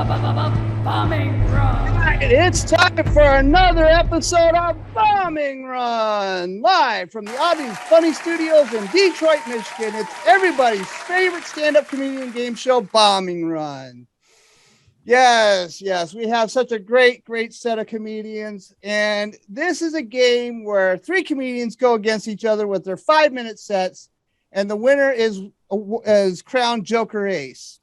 Bombing Run. It's time for another episode of Bombing Run, live from the AWDly Funny Studios in Detroit, Michigan. It's everybody's favorite stand-up comedian game show, Bombing Run. Yes, we have such a great set of comedians, and this is a game where three comedians go against each other with their 5-minute sets, and the winner is crowned Joker Ace.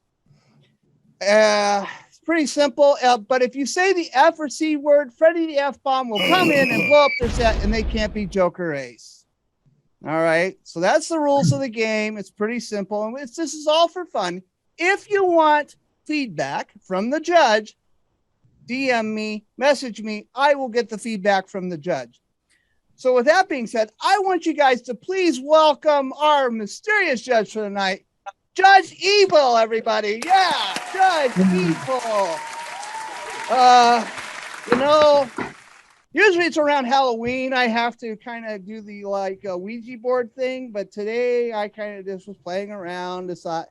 It's pretty simple, but if you say the F or C word, Freddie the F-bomb will come in and blow up their set, and they can't be Joker Ace. All right, so that's the rules of the game. It's pretty simple, and this is all for fun. If you want feedback from the judge, DM me, message me. I will get the feedback from the judge. So with that being said, I want you guys to please welcome our mysterious judge for the night, Judge Evil, everybody. Yeah, Judge Evil. Usually it's around Halloween. I have to kind of do the Ouija board thing, but today I kind of just was playing around, decided,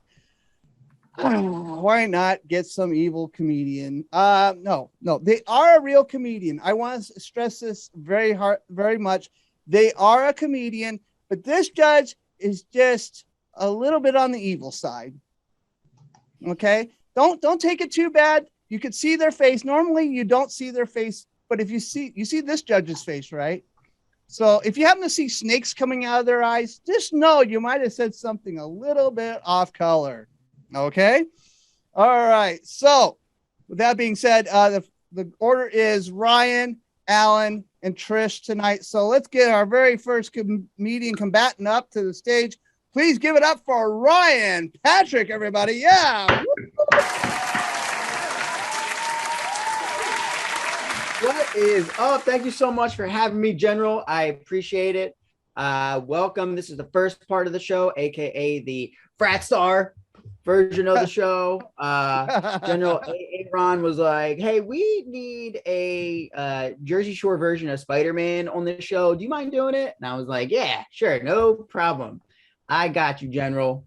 why not get some evil comedian? No, they are a real comedian. I want to stress this very much. They are a comedian, but this judge is just a little bit on the evil side. Okay, don't take it too bad. You could see their face. Normally you don't see their face, but if you see this judge's face, right? So if you happen to see snakes coming out of their eyes, just know you might have said something a little bit off color. Okay. All right. So with that being said, the order is Ryan, Alaine, and Trish tonight. So let's get our very first comedian combatant up to the stage. Please give it up for Ryan Patrick, everybody. Yeah. What is up? Thank you so much for having me, General. I appreciate it. Welcome. This is the first part of the show, aka the frat star version of the show. General Aaron was like, hey, we need a Jersey Shore version of Spider-Man on this show. Do you mind doing it? And I was like, yeah, sure, no problem. I got you, General.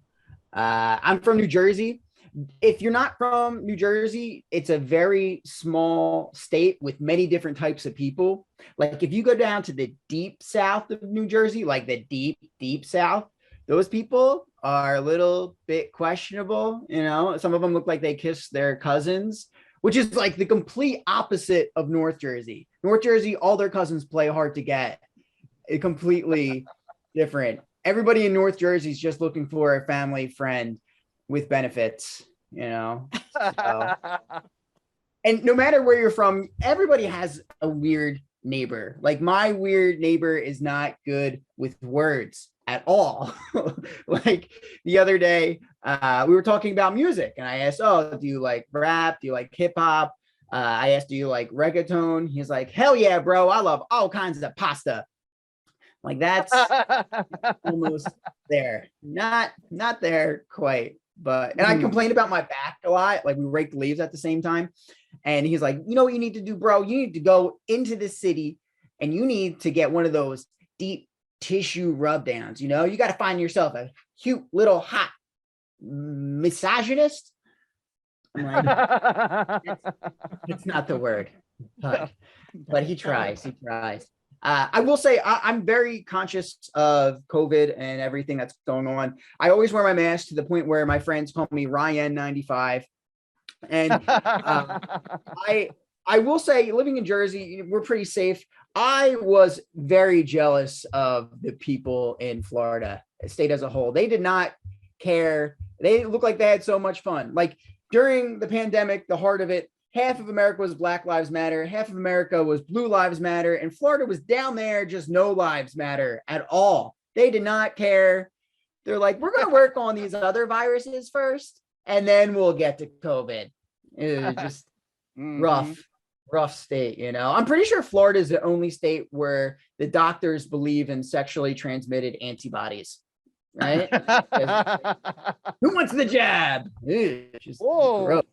I'm from New Jersey. If you're not from New Jersey, it's a very small state with many different types of people. Like if you go down to the deep south of New Jersey, like the deep south, those people are a little bit questionable. You know, some of them look like they kiss their cousins, which is like the complete opposite of North Jersey. North Jersey, all their cousins play hard to get. It's completely different. Everybody in North Jersey is just looking for a family friend with benefits, you know. So. And no matter where you're from, everybody has a weird neighbor. Like my weird neighbor is not good with words at all. Like the other day, we were talking about music, and I asked, "Oh, do you like rap? Do you like hip hop?" I asked, "Do you like reggaeton?" He's like, "Hell yeah, bro! I love all kinds of pasta." Like that's almost there, not there quite, but. And I complained about my back a lot. Like we raked leaves at the same time, and he's like, "You know what you need to do, bro? You need to go into the city, and you need to get one of those deep tissue rub downs. You know, you got to find yourself a cute little hot misogynist." I'm like, it's not the word, but he tries. I will say I'm very conscious of COVID and everything that's going on. I always wear my mask to the point where my friends call me Ryan 95. And I will say, living in Jersey, we're pretty safe. I was very jealous of the people in Florida, state as a whole. They did not care. They looked like they had so much fun. Like during the pandemic, the heart of it, half of America was Black Lives Matter, half of America was Blue Lives Matter, and Florida was down there, just no lives matter at all. They did not care. They're like, we're going to work on these other viruses first, and then we'll get to COVID. It was just rough state, you know. I'm pretty sure Florida is the only state where the doctors believe in sexually transmitted antibodies, right? Who wants the jab? Just gross.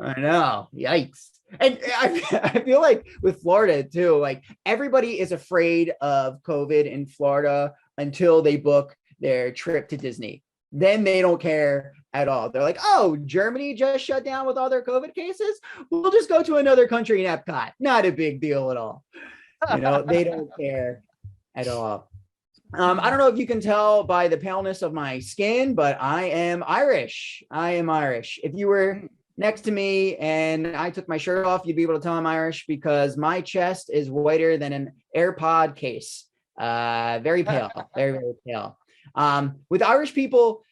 I know. Yikes. And I feel like with Florida too, like everybody is afraid of COVID in Florida until they book their trip to Disney. then they don't care at all. They're like, oh, Germany just shut down with all their COVID cases. We'll just go to another country in Epcot. Not a big deal at all. You know, they don't care at all. I don't know if you can tell by the paleness of my skin, but I am Irish. I am Irish. If you were next to me and I took my shirt off, you'd be able to tell I'm Irish because my chest is whiter than an AirPod case. Very pale, very, very pale. With Irish people,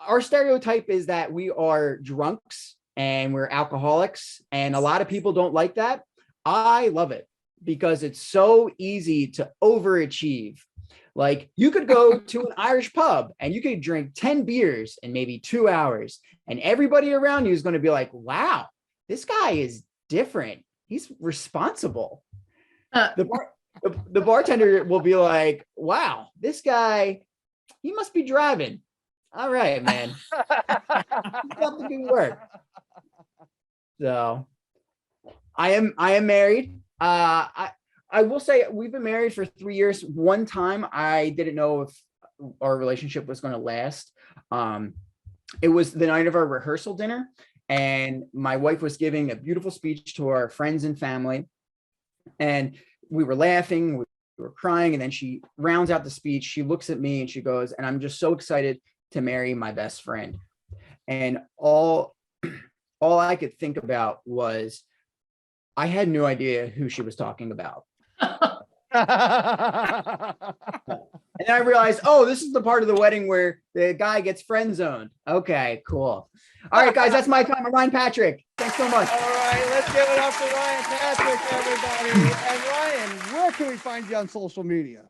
our stereotype is that we are drunks and we're alcoholics, and a lot of people don't like that. I love it because it's so easy to overachieve. Like, you could go to an Irish pub and you could drink 10 beers in maybe 2 hours, and everybody around you is going to be like, wow, this guy is different. He's responsible. The bartender will be like, wow, this guy, he must be driving. All right, man. Keep up the good work. So I am married. I will say we've been married for 3 years. One time I didn't know if our relationship was going to last. It was the night of our rehearsal dinner, and my wife was giving a beautiful speech to our friends and family. And we were laughing, we were crying, and then she rounds out the speech. She looks at me and she goes, and I'm just so excited to marry my best friend. And all I could think about was I had no idea who she was talking about. And I realized, oh, this is the part of the wedding where the guy gets friend zoned. Okay, cool. All right, guys, that's my time. I'm Ryan Patrick. Thanks so much. All right, let's give it up to Ryan Patrick, everybody. And Ryan, where can we find you on social media?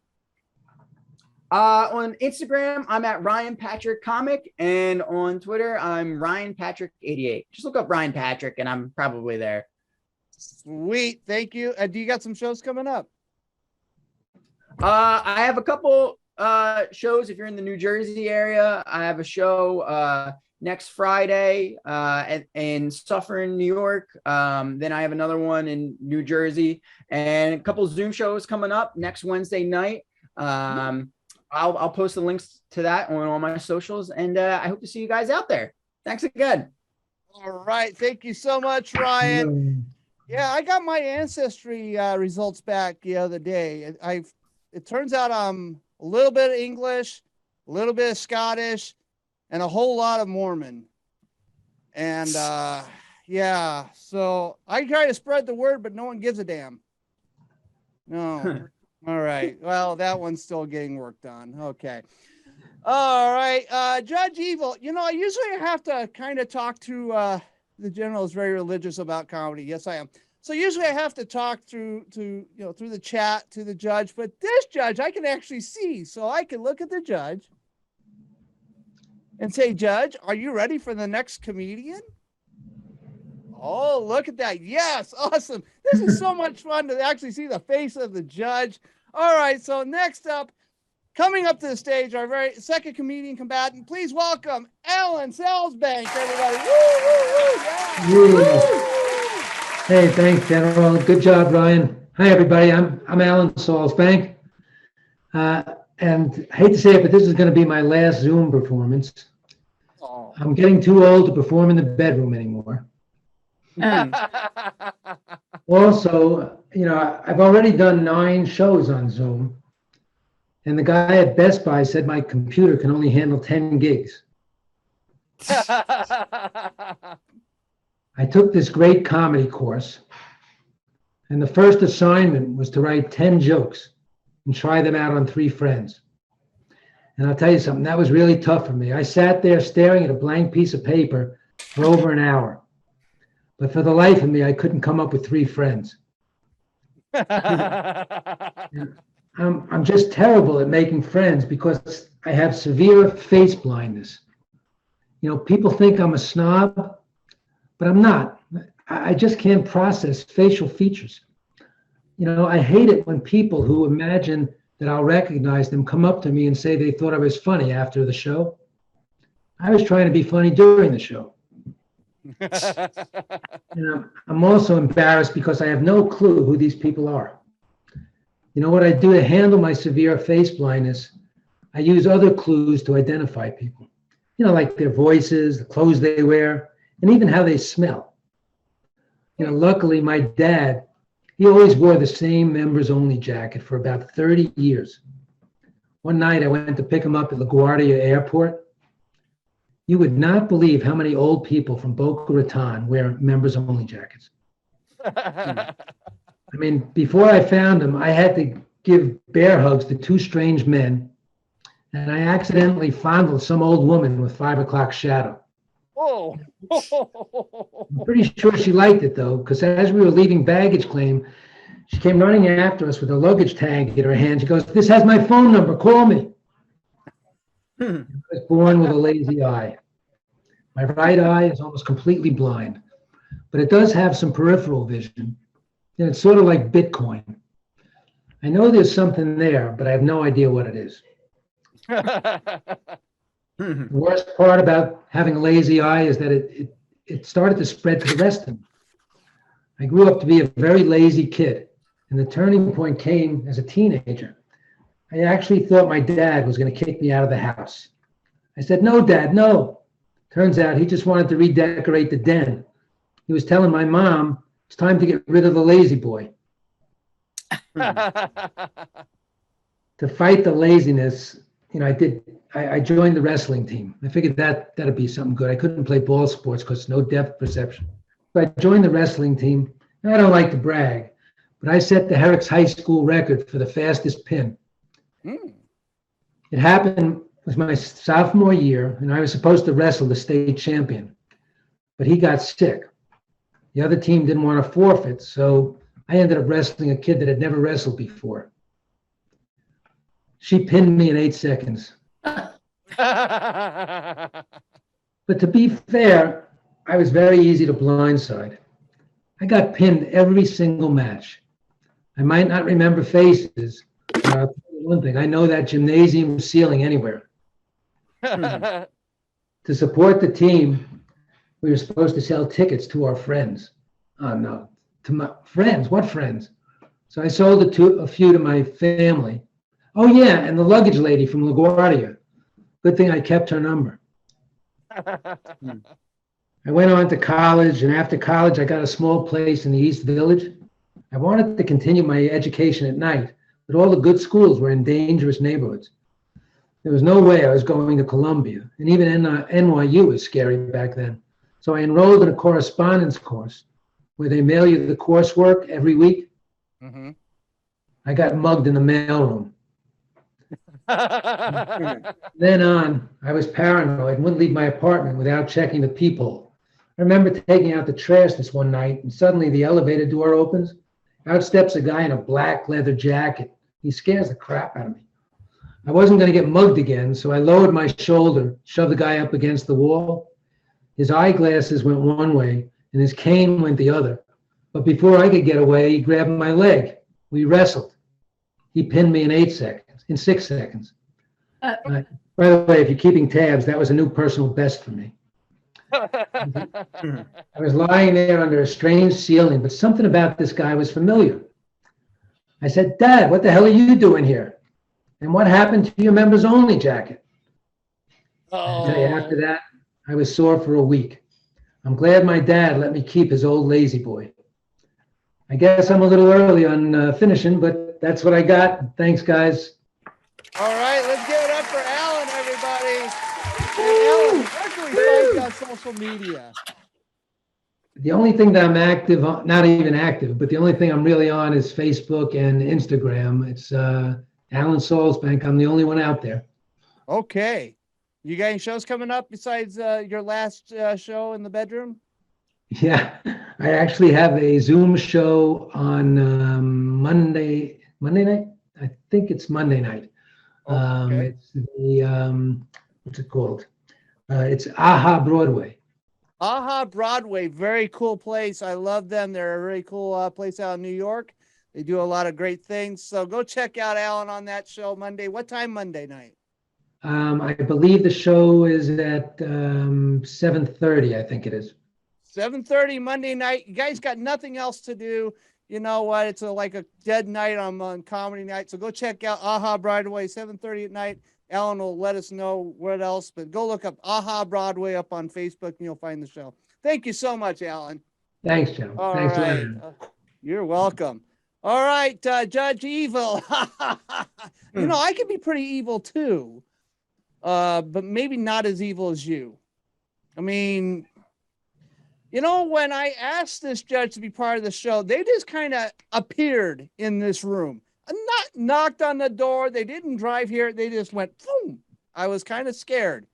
On Instagram, I'm at Ryan Patrick Comic, and on Twitter, I'm Ryan Patrick 88. Just look up Ryan Patrick, and I'm probably there. Sweet, thank you. Do you got some shows coming up? I have a couple shows. If you're in the New Jersey area, I have a show next Friday in Suffern, New York. Then I have another one in New Jersey, and a couple Zoom shows coming up next Wednesday night. I'll post the links to that on all my socials, and I hope to see you guys out there. Thanks again. All right, thank you so much, Ryan. Yeah, I got my ancestry results back the other day. It turns out I'm a little bit of English, a little bit of Scottish, and a whole lot of Mormon. And yeah, so I try to spread the word, but no one gives a damn. No. All right. Well, that one's still getting worked on. Okay. All right. Judge Evil, you know, I usually have to kind of talk to the general is very religious about comedy. Yes, I am. So usually I have to talk through the chat to the judge, but this judge I can actually see. So I can look at the judge and say, Judge, are you ready for the next comedian? Oh, look at that. Yes. Awesome. This is so much fun to actually see the face of the judge. All right. So next up, coming up to the stage, our very second comedian combatant. Please welcome Alaine Salzbank, everybody. Woo, woo, woo. Yeah. Woo. Hey, thanks, General. Good job, Ryan. Hi, everybody. I'm Alaine Salzbank. And I hate to say it, but this is going to be my last Zoom performance. Oh. I'm getting too old to perform in the bedroom anymore. Also, you know, I've already done 9 shows on Zoom. And the guy at Best Buy said my computer can only handle 10 gigs. I took this great comedy course, and the first assignment was to write 10 jokes and try them out on 3 friends. And I'll tell you something, that was really tough for me. I sat there staring at a blank piece of paper for over an hour. But for the life of me, I couldn't come up with 3 friends. I'm just terrible at making friends because I have severe face blindness. You know, people think I'm a snob, but I'm not. I just can't process facial features. You know, I hate it when people who imagine that I'll recognize them come up to me and say they thought I was funny after the show. I was trying to be funny during the show. And I'm also embarrassed because I have no clue who these people are. You know what I do to handle my severe face blindness? I use other clues to identify people. like their voices, the clothes they wear, and even how they smell. Luckily, my dad, he always wore the same members only jacket for about 30 years. One night I went to pick him up at LaGuardia Airport. You would not believe how many old people from Boca Raton wear members only jackets. I mean, before I found him, I had to give bear hugs to two strange men, and I accidentally fondled some old woman with 5 o'clock shadow. Oh. I'm pretty sure she liked it, though, because as we were leaving baggage claim, she came running after us with a luggage tag in her hand. She goes, "This has my phone number. Call me." I was born with a lazy eye. My right eye is almost completely blind, but it does have some peripheral vision, and it's sort of like Bitcoin. I know there's something there, but I have no idea what it is. The worst part about having a lazy eye is that it started to spread to the rest of me. I grew up to be a very lazy kid, and the turning point came as a teenager. I actually thought my dad was going to kick me out of the house. I said, "No, Dad, no." Turns out he just wanted to redecorate the den. He was telling my mom it's time to get rid of the lazy boy. To fight the laziness, I joined the wrestling team. I figured that'd be something good. I couldn't play ball sports because no depth perception. So I joined the wrestling team. And I don't like to brag, but I set the Herrick's high school record for the fastest pin. It happened with my sophomore year, and I was supposed to wrestle the state champion, but he got sick. The other team didn't want to forfeit, so I ended up wrestling a kid that had never wrestled before. She pinned me in 8 seconds. But to be fair, I was very easy to blindside. I got pinned every single match. I might not remember faces, but I'll tell you one thing, I know that gymnasium ceiling anywhere. To support the team, we were supposed to sell tickets to our friends. Oh, no, to my friends. What friends? So I sold a few to my family. Oh, yeah, and the luggage lady from LaGuardia. Good thing I kept her number. I went on to college, and after college, I got a small place in the East Village. I wanted to continue my education at night, but all the good schools were in dangerous neighborhoods. There was no way I was going to Columbia, and even NYU was scary back then. So I enrolled in a correspondence course where they mail you the coursework every week. Mm-hmm. I got mugged in the mailroom. Then on, I was paranoid and wouldn't leave my apartment without checking the peephole. I remember taking out the trash this one night, and suddenly the elevator door opens. Out steps a guy in a black leather jacket. He scares the crap out of me. I wasn't going to get mugged again, so I lowered my shoulder, shoved the guy up against the wall. His eyeglasses went one way, and his cane went the other. But before I could get away, he grabbed my leg. We wrestled. He pinned me in 6 seconds. By the way, if you're keeping tabs, that was a new personal best for me. I was lying there under a strange ceiling, but something about this guy was familiar. I said, "Dad, what the hell are you doing here? And what happened to your members only jacket?" I tell you, after that, I was sore for a week. I'm glad my dad let me keep his old lazy boy. I guess I'm a little early on finishing, but that's what I got. Thanks, guys. All right, let's give it up for Alan, everybody. And Alan, where can we find you on social media? The only thing that I'm active on, not even active, but the only thing I'm really on is Facebook and Instagram. It's Alan Salzbank. I'm the only one out there. Okay. You got any shows coming up besides your last show in the bedroom? Yeah, I actually have a Zoom show on Monday night. I think it's Monday night. Okay. It's the what's it called? It's AHA Broadway. AHA Broadway, very cool place. I love them. They're a very cool place out in New York. They do a lot of great things. So go check out Alan on that show Monday. What time Monday night? I believe the show is at 7:30. I think it is. 7:30 Monday night. You guys got nothing else to do. you know what? It's like a dead night on comedy night. So go check out Aha Broadway, 7:30 at night. Alan will let us know what else, but go look up Aha Broadway up on Facebook and you'll find the show. Thank you so much, Alan. Thanks, Joe. All Thanks, right. Larry. You're welcome. All right, Judge Evil. You know, I can be pretty evil too, but maybe not as evil as you. I mean, you know, when I asked this judge to be part of the show, they just kind of appeared in this room. Not knocked on the door. They didn't drive here. They just went, boom. I was kind of scared.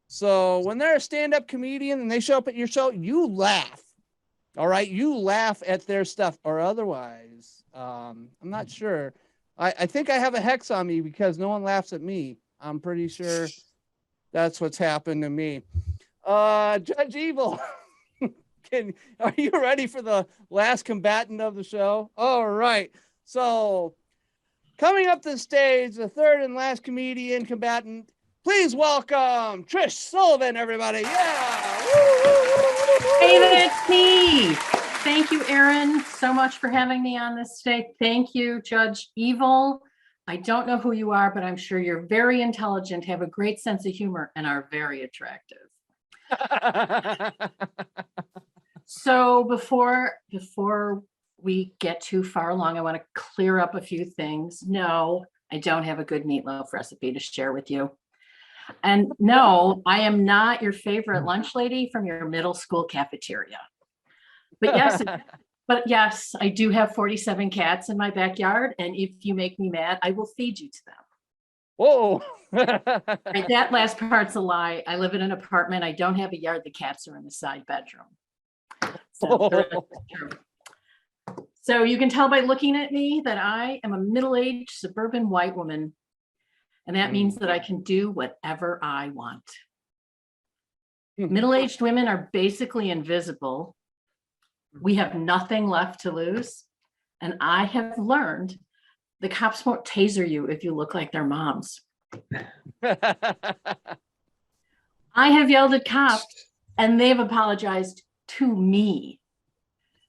So when they're a stand-up comedian and they show up at your show, you laugh. All right. You laugh at their stuff, or otherwise, I'm not sure. I think I have a hex on me because no one laughs at me. I'm pretty sure that's what's happened to me. Judge Evil, are you ready for the last combatant of the show? All right. So coming up the stage, the third and last comedian combatant, please welcome Trish Sullivan, everybody. Yeah. Hey, that's me. Thank you, Aaron, so much for having me on this stage. Thank you, Judge Evil. I don't know who you are, but I'm sure you're very intelligent, have a great sense of humor, and are very attractive. So before we get too far along, I want to clear up a few things. No, I don't have a good meatloaf recipe to share with you. And no, I am not your favorite lunch lady from your middle school cafeteria. But yes, I do have 47 cats in my backyard. And if you make me mad, I will feed you to them. Whoa. Right, that last part's a lie. I live in an apartment. I don't have a yard. The cats are in the side bedroom. So you can tell by looking at me that I am a middle-aged suburban white woman. And that means that I can do whatever I want. Middle-aged women are basically invisible. We have nothing left to lose. And I have learned the cops won't taser you if you look like their moms. I have yelled at cops and they've apologized to me.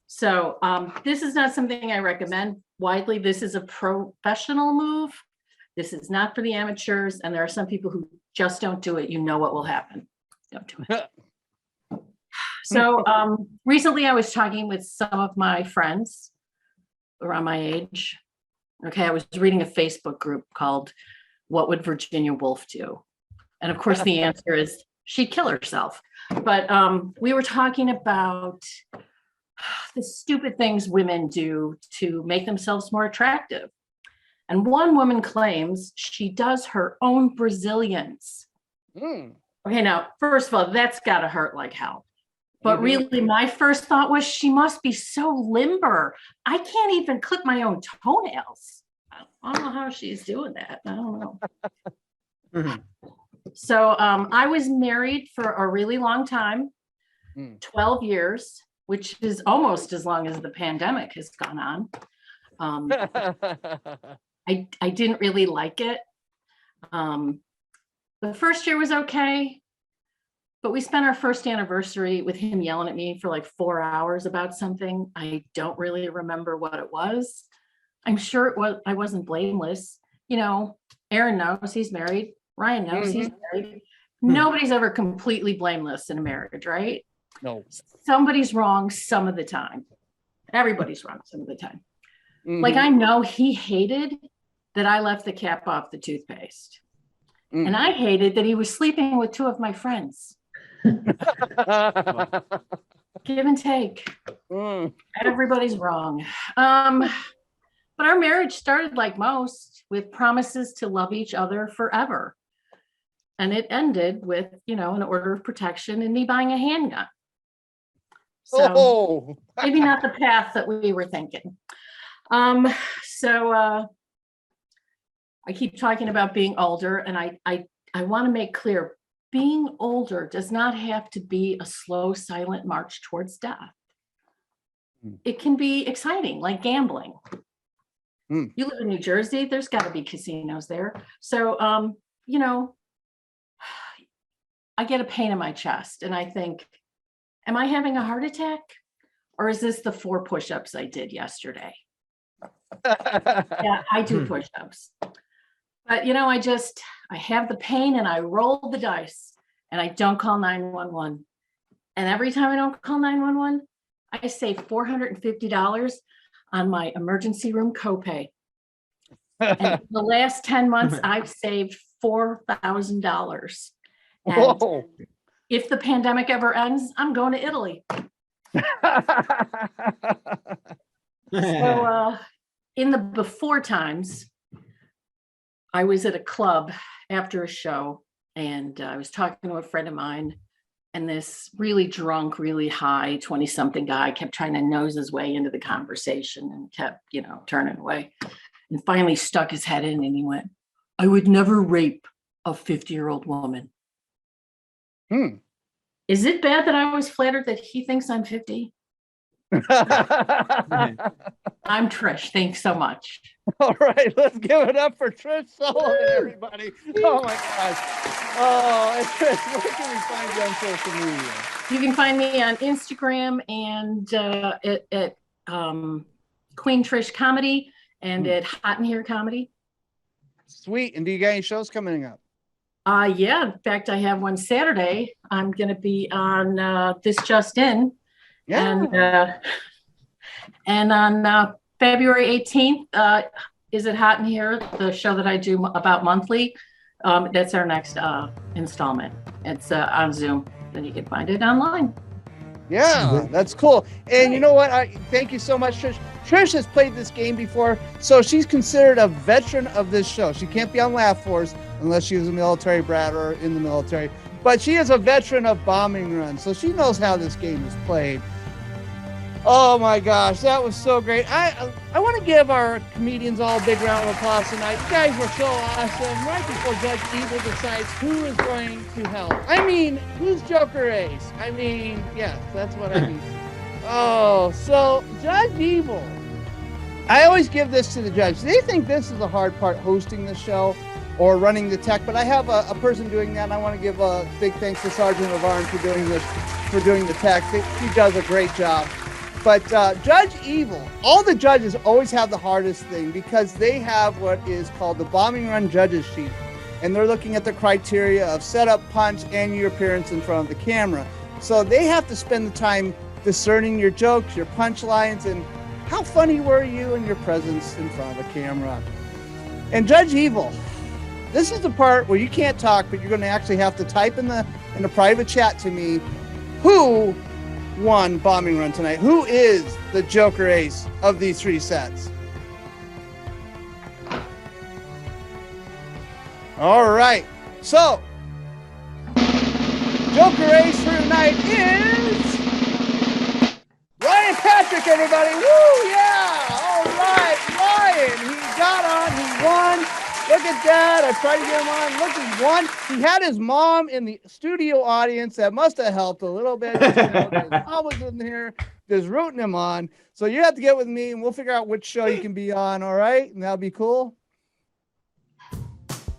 So this is not something I recommend widely. This is a professional move. This is not for the amateurs. And there are some people who just don't do it. You know what will happen. Don't do it. So recently I was talking with some of my friends around my age. Okay, I was reading a Facebook group called What Would Virginia Woolf Do? And of course the answer is she'd kill herself. But we were talking about the stupid things women do to make themselves more attractive. And one woman claims she does her own Brazilians. Okay, now, first of all, that's gotta hurt like hell. But really, my first thought was she must be so limber. I can't even clip my own toenails. I don't know how she's doing that. I don't know. So I was married for a really long time, 12 years, which is almost as long as the pandemic has gone on. I didn't really like it. The first year was okay. But we spent our first anniversary with him yelling at me for like 4 hours about something. I don't really remember what it was. I'm sure it was, I wasn't blameless. You know, Aaron knows he's married. Ryan knows he's married. Nobody's ever completely blameless in a marriage, right? No. Somebody's wrong some of the time. Everybody's wrong some of the time. Like I know he hated that I left the cap off the toothpaste. And I hated that he was sleeping with two of my friends. Give and take. Everybody's wrong. But our marriage started like most with promises to love each other forever. And it ended with, you know, an order of protection and me buying a handgun. So maybe not the path that we were thinking. I keep talking about being older, and I want to make clear, being older does not have to be a slow, silent march towards death. It can be exciting, like gambling. You live in New Jersey, there's got to be casinos there. So, you know, I get a pain in my chest and I think, am I having a heart attack? or is this the 4 push-ups I did yesterday? Yeah, I do push-ups. But I have the pain and I roll the dice and I don't call 911. And every time I don't call 911, I save $450 on my emergency room copay. And the last 10 months, I've saved $4,000. And Whoa. if the pandemic ever ends, I'm going to Italy. So in the before times, I was at a club after a show and I was talking to a friend of mine, and this really drunk, really high 20-something guy kept trying to nose his way into the conversation and kept, turning away, and finally stuck his head in and he went, "I would never rape a 50-year-old woman." Is it bad that I was flattered that he thinks I'm 50? I'm Trish. Thanks so much. All right, let's give it up for Trish Sullivan, everybody. Oh my gosh. Oh, and Trish, where can we find you on social media? You can find me on Instagram and at Queen Trish Comedy and at Hot in Here Comedy. Sweet. And do you got any shows coming up? Yeah. In fact, I have one Saturday. I'm going to be on This Just In. Yeah. And on February 18th, is it Hot in Here? The show that I do about monthly. That's our next installment. It's on Zoom, and you can find it online. Yeah, that's cool. And you know what? Thank you so much, Trish. Trish has played this game before, so she's considered a veteran of this show. She can't be on Laugh Force unless she was a military brat or in the military. But she is a veteran of bombing runs, so she knows how this game is played. Oh my gosh, that was so great. I want to give our comedians all a big round of applause tonight. You guys were so awesome. Right before Judge Evil decides who is going to help. I mean, who's Joker Ace? I mean, yes, that's what I mean. Oh, so Judge Evil. I always give this to the judge. They think this is the hard part, hosting the show or running the tech, but I have a person doing that, and I want to give a big thanks to Sergeant of Arms for doing this, for doing the tech. She does a great job. But Judge Evil, all the judges always have the hardest thing because they have what is called the bombing run judges sheet. And they're looking at the criteria of setup, punch, and your appearance in front of the camera. So they have to spend the time discerning your jokes, your punchlines, and how funny were you in your presence in front of a camera. And Judge Evil, this is the part where you can't talk, but you're going to actually have to type in the private chat to me who won bombing run tonight. Who is the Joker Ace of these 3 sets? All right, so Joker Ace for tonight is Ryan Patrick, everybody. Woo, yeah! All right, Ryan, he got on, he won. Look at that. I tried to get him on. Look, he won. He had his mom in the studio audience. That must have helped a little bit. His mom was in here just rooting him on. So you have to get with me, and we'll figure out which show you can be on, all right? And that'll be cool.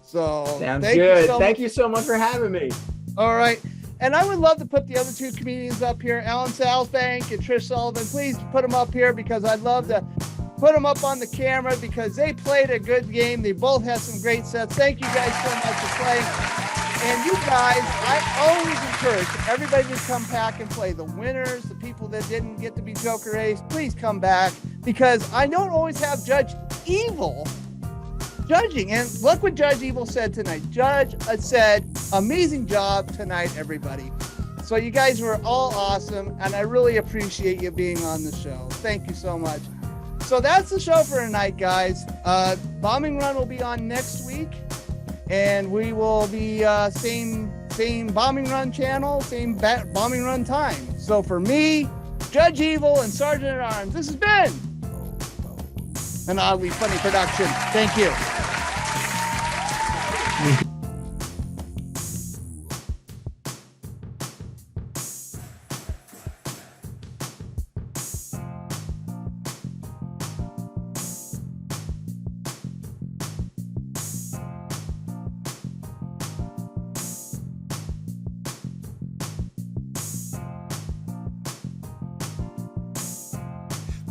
So sounds good. Thank you so much for having me. All right. And I would love to put the other 2 comedians up here, Alan Salzbank and Trish Sullivan. Please put them up here because I'd love to put them up on the camera because they played a good game. They both had some great sets. Thank you guys so much for playing. And you guys, I always encourage everybody to come back and play. The winners, the people that didn't get to be Joker Ace, please come back because I don't always have Judge Evil judging. And look what Judge Evil said tonight. Judge said, amazing job tonight, everybody. So you guys were all awesome, and I really appreciate you being on the show. Thank you so much. So that's the show for tonight, guys. Bombing Run will be on next week, and we will be same Bombing Run channel, same Bombing Run time. So for me, Judge Evil, and Sergeant at Arms, this has been an AWDly Funny Production. Thank you.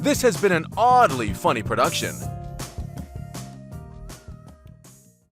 This has been an Oddly Funny production.